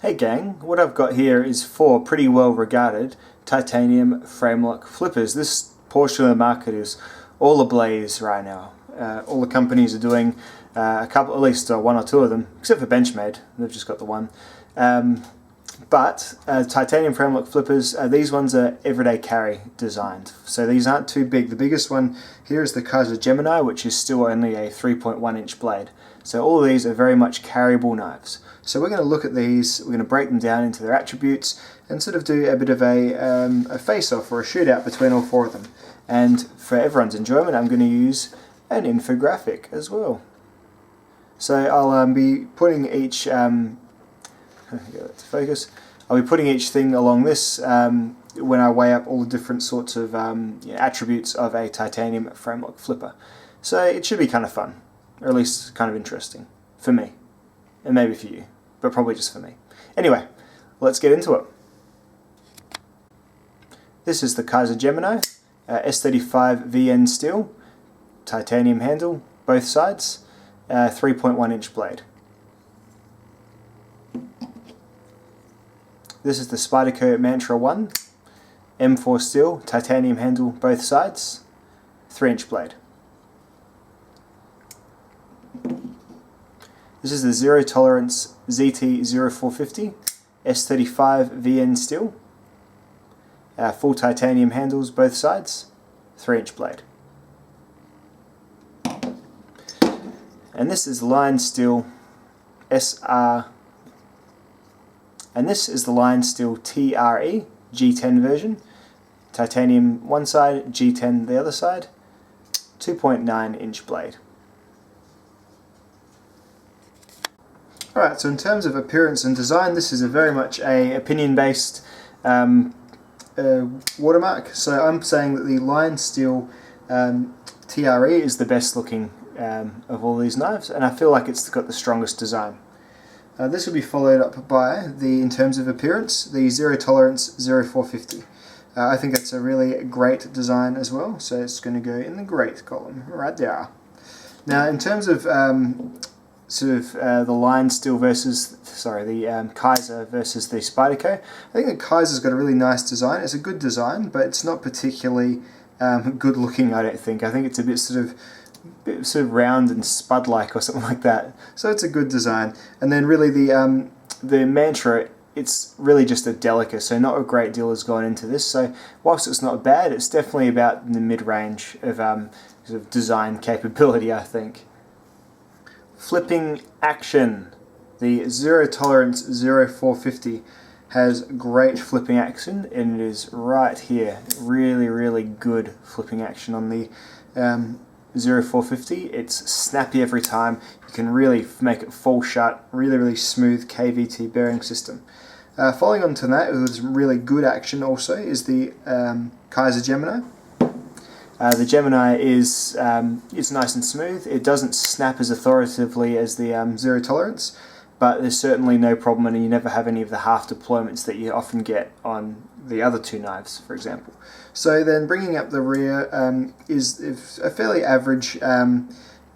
Hey gang, what I've got here is 4 pretty well regarded titanium frame lock flippers. This portion of the market is all ablaze right now. All the companies are doing a couple, at least 1 or 2 of them, except for Benchmade. They've just got the one. But titanium frame lock flippers, these ones are everyday carry designed. So these aren't too big. The biggest one here is the Kaiser Gemini, which is still only a 3.1 inch blade. So all of these are very much carryable knives. So we're going to look at these, we're going to break them down into their attributes and sort of do a bit of a face-off or a shootout between all 4 of them. And for everyone's enjoyment, I'm going to use an infographic as well. So I'll be putting each, get that to focus. I'll be putting each thing along this when I weigh up all the different sorts of attributes of a titanium frame lock flipper. So it should be kind of fun, or at least kind of interesting for me, and maybe for you, but probably just for me. Anyway, let's get into it. This is the Kaiser Gemini, S35 VN steel, titanium handle, both sides, 3.1 inch blade. This is the Spyderco Mantra 1, M4 steel, titanium handle, both sides, 3 inch blade. This is the Zero Tolerance ZT0450, S35 VN steel, full titanium handles, both sides, 3 inch blade. And this is Lion Steel SR, and this is the Lion Steel TRE G10 version, titanium one side, G10 the other side, 2.9 inch blade. Alright, so in terms of appearance and design, this is a very much a opinion-based watermark. So I'm saying that the Lion Steel TRE is the best looking of all these knives, and I feel like it's got the strongest design. This will be followed up by in terms of appearance, the Zero Tolerance 0450. I think that's a really great design as well, so it's going to go in the great column right there. Now, in terms of the Lion Steel versus, the Kaiser versus the Spyderco, I think the Kaiser's got a really nice design. It's a good design, but it's not particularly good looking, I don't think. I think it's a bit sort of round and spud-like or something like that. So it's a good design. And then really the Mantra, it's really just a Delica, so not a great deal has gone into this. So whilst it's not bad, it's definitely about in the mid-range of sort of design capability, I think. Flipping action. The Zero Tolerance 0450 has great flipping action, and it is right here. Really, really good flipping action on the 0450. It's snappy every time. You can really make it fall shut. Really, really smooth KVT bearing system. Following on to that, with really good action also, is the Kaiser Gemini. The Gemini is it's nice and smooth. It doesn't snap as authoritatively as the Zero Tolerance, but there's certainly no problem, and you never have any of the half deployments that you often get on the other 2 knives, for example. So then bringing up the rear is a fairly average,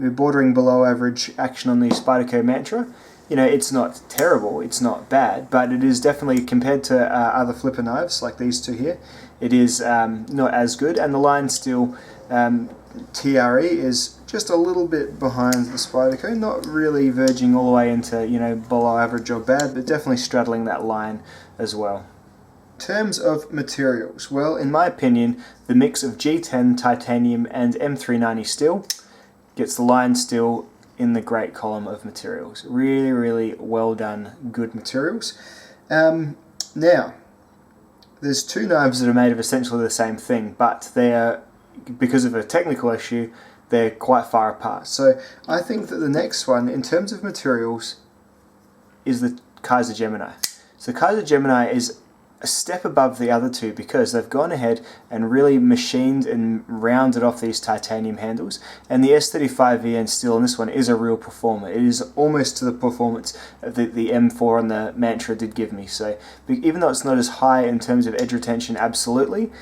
bordering below average action on the Spyderco Mantra. You know, it's not terrible, it's not bad, but it is definitely, compared to other flipper knives like these 2 here, it is not as good. And the Lion Steel TRE is just a little bit behind the Spyderco, not really verging all the way into, you know, below average or bad, but definitely straddling that line as well. In terms of materials, well, in my opinion, the mix of G10 titanium and M390 steel gets the Lion Steel in the great column of materials. Really, really well done, good materials. Now, there's 2 knives that are made of essentially the same thing, but they are, because of a technical issue, they're quite far apart. So I think that the next one, in terms of materials, is the Kaiser Gemini. So Kaiser Gemini is a step above the other 2 because they've gone ahead and really machined and rounded off these titanium handles, and the S35 VN steel on this one is a real performer. It is almost to the performance that the M4 on the Mantra did give me. So even though it's not as high in terms of edge retention, absolutely,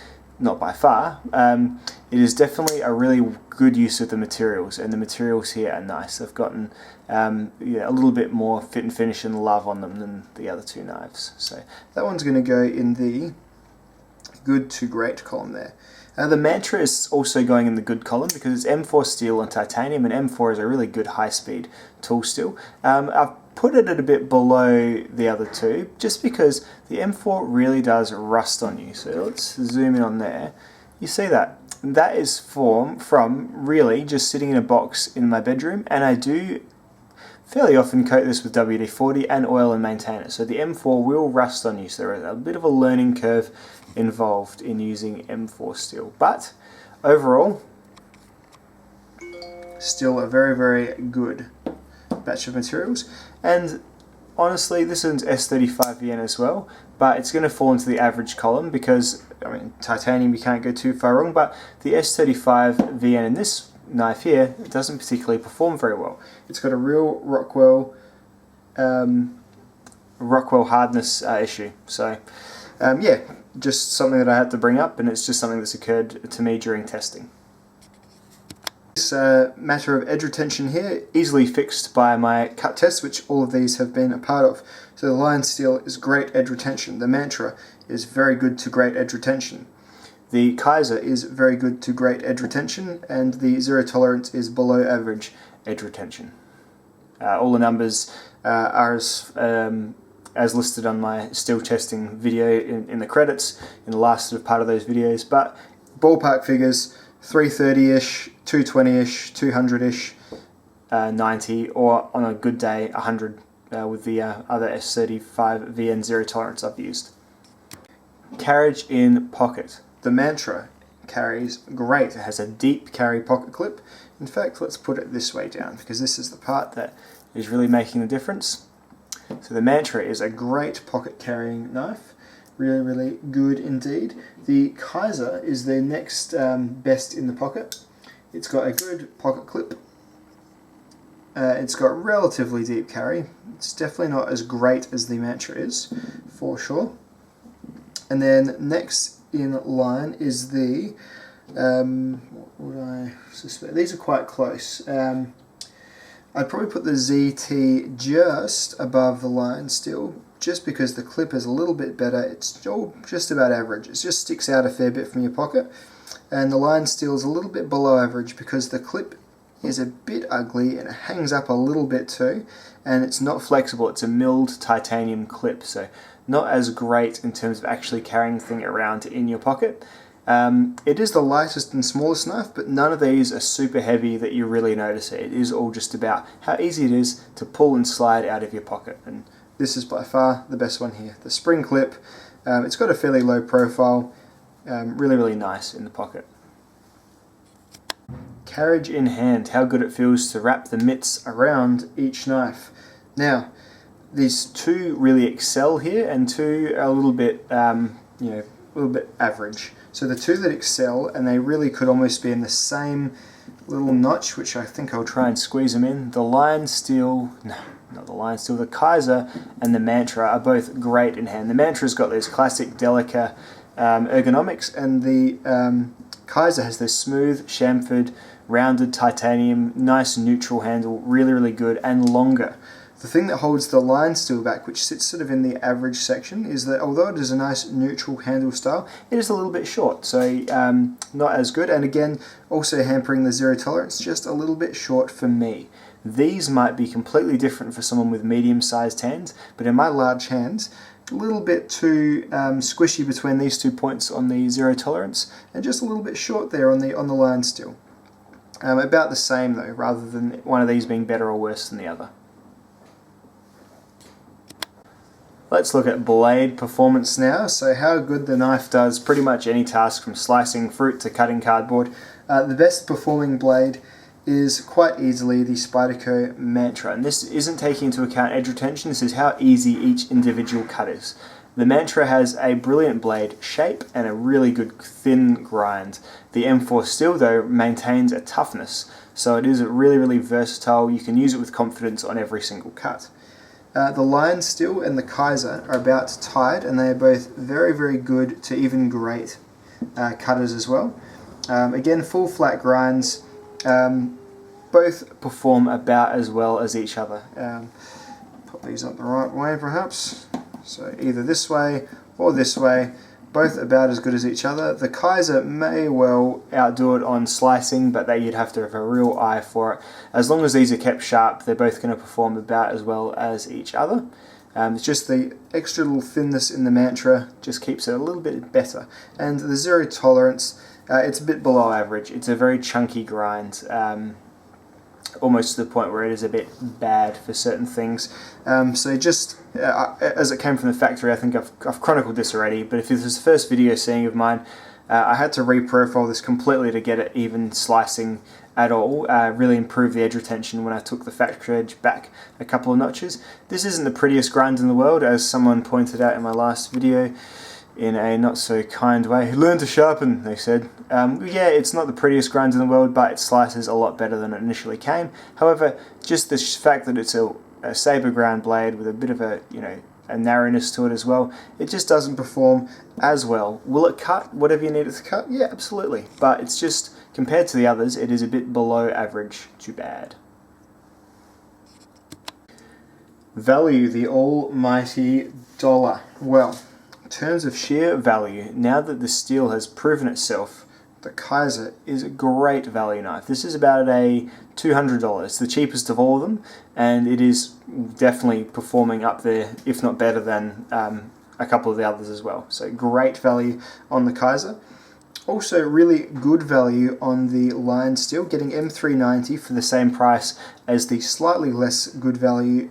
not by far. It is definitely a really good use of the materials, and the materials here are nice. They've gotten yeah, a little bit more fit and finish and love on them than the other two knives. So that one's going to go in the good to great column there. The Mantra is also going in the good column because it's M4 steel and titanium, and M4 is a really good high-speed tool steel. I've put it at a bit below the other two just because the M4 really does rust on you. So let's zoom in on there. You see that? That is from really just sitting in a box in my bedroom, and I do fairly often coat this with WD-40 and oil and maintain it. So the M4 will rust on you, so there is a bit of a learning curve involved in using M4 steel. But overall, still a very, very good batch of materials. And honestly, this one's S35VN as well, but it's going to fall into the average column because, I mean, titanium, you can't go too far wrong, but the S35VN in this knife here, it doesn't particularly perform very well. It's got a real Rockwell hardness issue. So yeah, just something that I had to bring up, and it's just something that's occurred to me during testing. This matter of edge retention here, easily fixed by my cut test, which all of these have been a part of. So the Lion Steel is great edge retention, the Mantra is very good to great edge retention, the Kaiser is very good to great edge retention, and the Zero Tolerance is below average edge retention. All the numbers are as listed on my steel testing video in the credits, in the last sort of part of those videos, but ballpark figures, 330-ish, 220-ish, 200-ish, 90, or on a good day, 100 with the other S35VN Zero Tolerance I've used. Carriage in pocket. The Mantra carries great. It has a deep carry pocket clip. In fact, let's put it this way down, because this is the part that is really making the difference. So the Mantra is a great pocket carrying knife. Really, really good indeed. The Kaiser is the next best in the pocket. It's got a good pocket clip. It's got relatively deep carry. It's definitely not as great as the Mantra is, for sure. And then next in line is the, what would I suspect? These are quite close. I'd probably put the ZT just above the Lion Steel, just because the clip is a little bit better. It's all just about average. It just sticks out a fair bit from your pocket. And the Lion Steel is a little bit below average because the clip is a bit ugly and it hangs up a little bit too, and it's not flexible. It's a milled titanium clip, so not as great in terms of actually carrying the thing around in your pocket. It is the lightest and smallest knife, but none of these are super heavy that you really notice it. It is all just about how easy it is to pull and slide out of your pocket, and this is by far the best one here. The spring clip, it's got a fairly low profile, really, really nice in the pocket. Carriage in hand, how good it feels to wrap the mitts around each knife. Now, these two really excel here, and two are a little bit, a little bit average. So the two that excel, and they really could almost be in the same little notch, which I think I'll try and squeeze them in. The Lion Steel, no, not the Lion Steel, the Kaiser and the Mantra are both great in hand. The Mantra's got those classic Delica ergonomics, and the Kaiser has this smooth, chamfered, rounded titanium, nice neutral handle, really, really good, and longer. The thing that holds the Lion Steel back, which sits sort of in the average section, is that although it is a nice neutral handle style, it is a little bit short, so not as good, and again, also hampering the Zero Tolerance, just a little bit short for me. These might be completely different for someone with medium-sized hands, but in my large hands, a little bit too squishy between these 2 points on the Zero Tolerance, and just a little bit short there on the Lion Steel. About the same though, rather than one of these being better or worse than the other. Let's look at blade performance now. So how good the knife does pretty much any task from slicing fruit to cutting cardboard. The best performing blade is quite easily the Spyderco Mantra, and this isn't taking into account edge retention. This is how easy each individual cut is. The Mantra has a brilliant blade shape and a really good thin grind. The M4 steel though maintains a toughness, so it is really, really versatile. You can use it with confidence on every single cut. The Lion Steel and the Kaiser are about tied, and they are both very, very good to even great cutters as well. Again, full flat grinds, both perform about as well as each other. Put these up the right way perhaps, so either this way or this way, both about as good as each other. The Kaiser may well outdo it on slicing, but you'd have to have a real eye for it. As long as these are kept sharp, they're both going to perform about as well as each other. It's just the extra little thinness in the Mantra just keeps it a little bit better. And the zero tolerance, it's a bit below average. It's a very chunky grind, almost to the point where it is a bit bad for certain things. So just as it came from the factory, I think I've chronicled this already, but if this is the first video seeing of mine, I had to reprofile this completely to get it even slicing at all, really improve the edge retention when I took the factory edge back a couple of notches. This isn't the prettiest grind in the world, as someone pointed out in my last video in a not so kind way. Learn to sharpen, they said. Yeah, it's not the prettiest grind in the world, but it slices a lot better than it initially came. However, just the fact that it's a saber ground blade with a bit of a, a narrowness to it as well, it just doesn't perform as well. Will it cut whatever you need it to cut? Yeah, absolutely. But it's just, compared to the others, it is a bit below average to bad. Value, the almighty dollar. Well, in terms of sheer value, now that the steel has proven itself, the Kaiser is a great value knife. This is about a $200. It's the cheapest of all of them, and it is definitely performing up there, if not better than a couple of the others as well. So great value on the Kaiser. Also really good value on the Lion Steel, getting M390 for the same price as the slightly less good value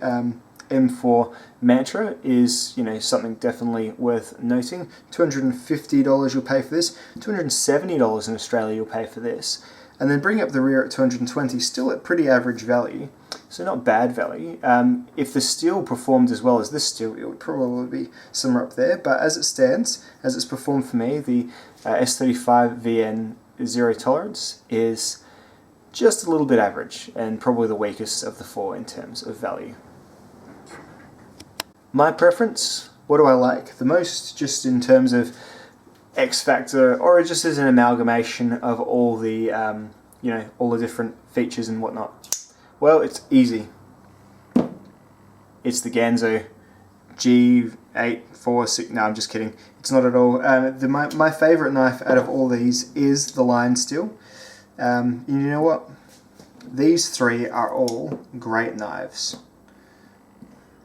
M4 Mantra is, something definitely worth noting. $250 you'll pay for this, $270 in Australia you'll pay for this. And then bring up the rear at $220, still at pretty average value, so not bad value. If the steel performed as well as this steel, it would probably be somewhere up there, but as it stands, as it's performed for me, the S35 VN Zero Tolerance is just a little bit average, and probably the weakest of the four in terms of value. My preference, what do I like the most, just in terms of X factor, or just as an amalgamation of all the, all the different features and whatnot? Well, it's easy. It's the Ganzo G846. No, I'm just kidding. It's not at all. My favourite knife out of all these is the Lion Steel. You know what? These three are all great knives.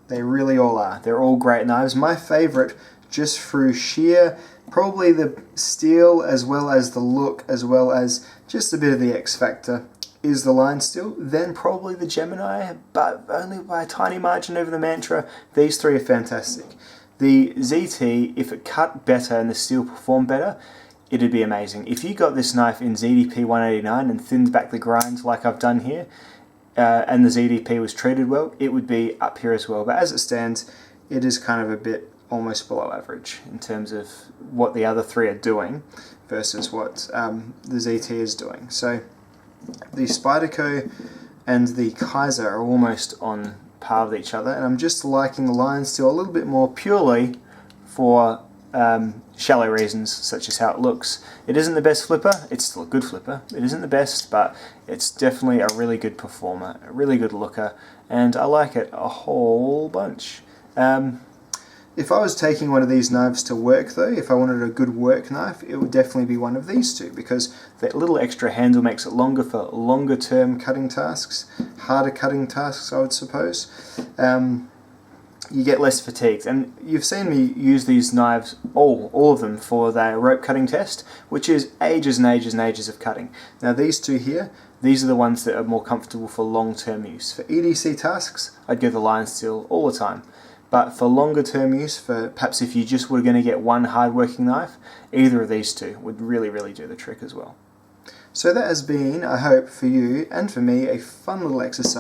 They really all are. They're all great knives. My favourite, just through sheer, probably the steel as well as the look, as well as just a bit of the X factor, is the Lion Steel. Then probably the Gemini, but only by a tiny margin over the Mantra. These three are fantastic. The ZT, if it cut better and the steel performed better, it'd be amazing. If you got this knife in ZDP 189 and thinned back the grind like I've done here, and the ZDP was treated well, it would be up here as well. But as it stands, it is kind of a bit almost below average in terms of what the other three are doing versus what the ZT is doing. So the Spyderco and the Kaiser are almost on par with each other, and I'm just liking the Lion Steel a little bit more purely for shallow reasons, such as how it looks. It isn't the best flipper, it's still a good flipper. It isn't the best, but it's definitely a really good performer, a really good looker, and I like it a whole bunch. If I was taking one of these knives to work though, if I wanted a good work knife, it would definitely be one of these two, because that little extra handle makes it longer for longer term cutting tasks, harder cutting tasks I would suppose. You get less fatigued, and you've seen me use these knives, all of them, for the rope cutting test, which is ages and ages and ages of cutting. Now these two here, these are the ones that are more comfortable for long-term use. For EDC tasks, I'd go the Lion Steel all the time. But for longer term use, for perhaps if you just were going to get one hard-working knife, either of these two would really, really do the trick as well. So that has been, I hope, for you and for me, a fun little exercise